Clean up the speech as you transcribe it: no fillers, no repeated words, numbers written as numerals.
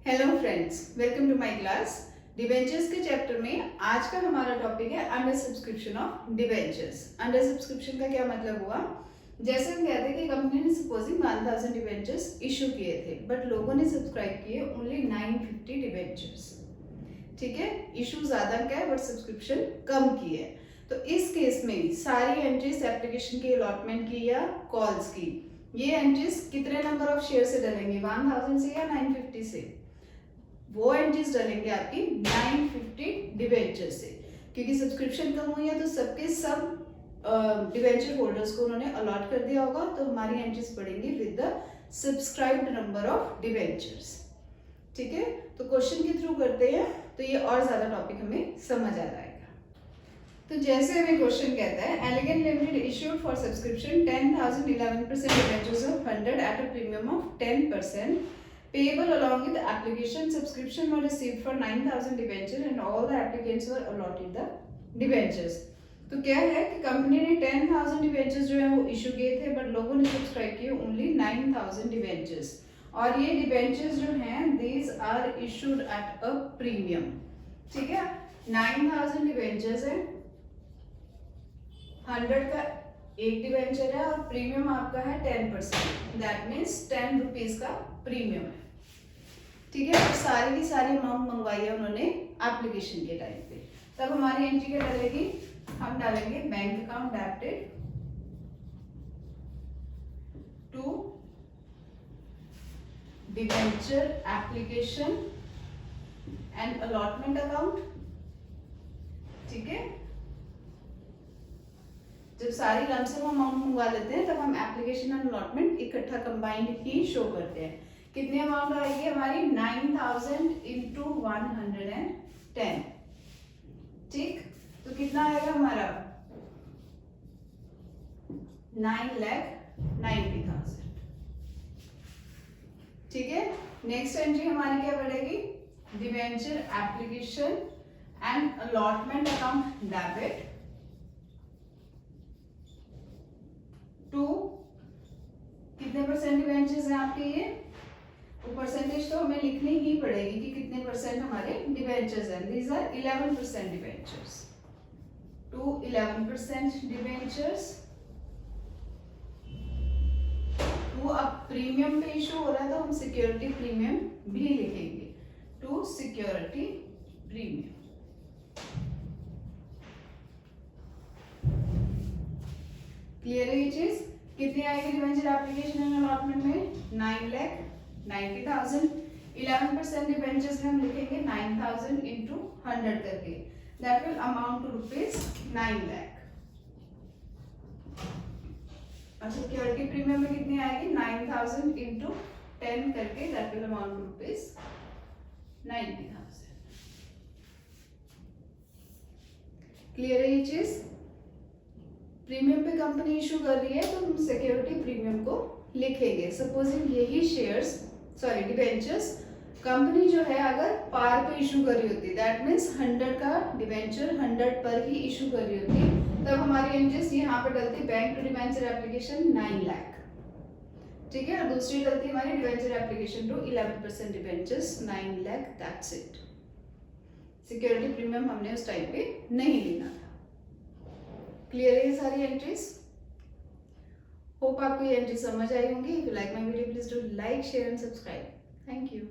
Hello friends, welcome to my class. Debentures के chapter में आज का हमारा टॉपिक है under subscription of debentures. Under subscription का क्या मतलब हुआ? जैसे हम कहते हैं कि कंपनी ने सपोजिंग 1000 डिबेंचर्स इशू किए थे, बट लोगों ने सब्सक्राइब किए ओनली 950 डिबेंचर्स। ठीक है, इशू ज्यादा क्या है बट सब्सक्रिप्शन कम की है। तो इस केस में सारी एंट्रीज एप्लीकेशन की अलॉटमेंट की या कॉल्स की, ये एंट्रीज कितने नंबर ऑफ शेयर से डलेंगे, 1000 से या 950 से? वो एंट्रीज डलेंगे आपकी 950 डिबेंचर से, क्योंकि सब्सक्रिप्शन कम हुई है तो सबके सब डिबेंचर होल्डर्स को उन्होंने अलॉट कर दिया होगा, तो हमारी एंट्रीज पड़ेंगी with the subscribed number of debentures. ठीक है, तो क्वेश्चन के थ्रू करते हैं तो ये और ज्यादा टॉपिक हमें समझ आ जाएगा। तो जैसे हमें क्वेश्चन कहता है, elegant limited issued for subscription 10,000 11% debentures of 100 eight a premium of 10%. Payable along with the application. Subscription were received for 9,000 debentures and all the applicants were allotted the debentures. तो क्या है कि कंपनी ने 10,000 debentures जो है वो issue किए थे, बट लोगों ने सब्सक्राइब किए ओनली 9,000 डिबेंचर्स। और ये डिबेंचर्स जो हैं these are issued at a premium. ठीक है, 9,000 डिबेंचर्स है, 100 का एक डिबेंचर है और प्रीमियम आपका है 10%, दैट मीन्स 10 रुपीज का प्रीमियम है। ठीक है, और सारी की सारी अमाउंट मंगवाई है उन्होंने एप्लीकेशन के टाइम पे। तब हमारी एंट्री क्या डालेगी, हम डालेंगे bank account debited to debenture application and allotment account. ठीक है, जब सारी लमसम अमाउंट मंगवा लेते हैं तब हम एप्लीकेशन एंड अलॉटमेंट इकट्ठा कंबाइंड ही शो करते हैं। कितनी अमाउंट आएगी हमारी, 9,000 इंटू 110। ठीक, तो कितना आएगा हमारा, 9,90,000। ठीक है, नेक्स्ट एंट्री हमारी क्या पड़ेगी, debenture application and allotment account debit to कितने परसेंट डिबेंचर्स हैं आपके, ये परसेंटेज तो हमें लिखनी ही पड़ेगी कि कितने परसेंट हमारे डिबेंचर्स हैं। These are 11% debentures to 11% debentures to अब प्रीमियम पे इशू हो रहा है तो हम सिक्योरिटी प्रीमियम भी लिखेंगे, टू सिक्योरिटी प्रीमियम। क्लियर है ये चीज? कितनी आएगी डिबेंचर एप्लीकेशन एंड अलॉटमेंट में, 9,90,000। 11% डिबेंचर्स में हम लिखेंगे 9,000 इंटू 100 करके, that will amount to rupees 9 lakh. और सिक्योरिटी प्रीमियम में कितनी आएगी, 9,000 इंटू 10 करके, that will amount to rupees 90,000। Clear है ये चीज? प्रीमियम पे कंपनी इशू कर रही है तो हम सिक्योरिटी प्रीमियम को लिखेंगे। सपोजिंग यही शेयर्स सॉरी डिबेंचर्स कंपनी जो है अगर पार पे इशू कर रही होती, दैट मीन्स 100 का डिबेंचर 100 पर ही इशू कर रही होती, तब हमारी एंट्रीज यहाँ पे डलती bank to debenture application 9 lakh. ठीक है, और दूसरी डलती हमारी debenture application to 11% debentures 9 lakh, that's it. Security premium हमने उस टाइम पे नहीं लेना था। क्लियर है ये सारी एंट्रीज? होप आपको ये एंट्री समझ आई होंगी। If you like my video please do like, share and subscribe. Thank you.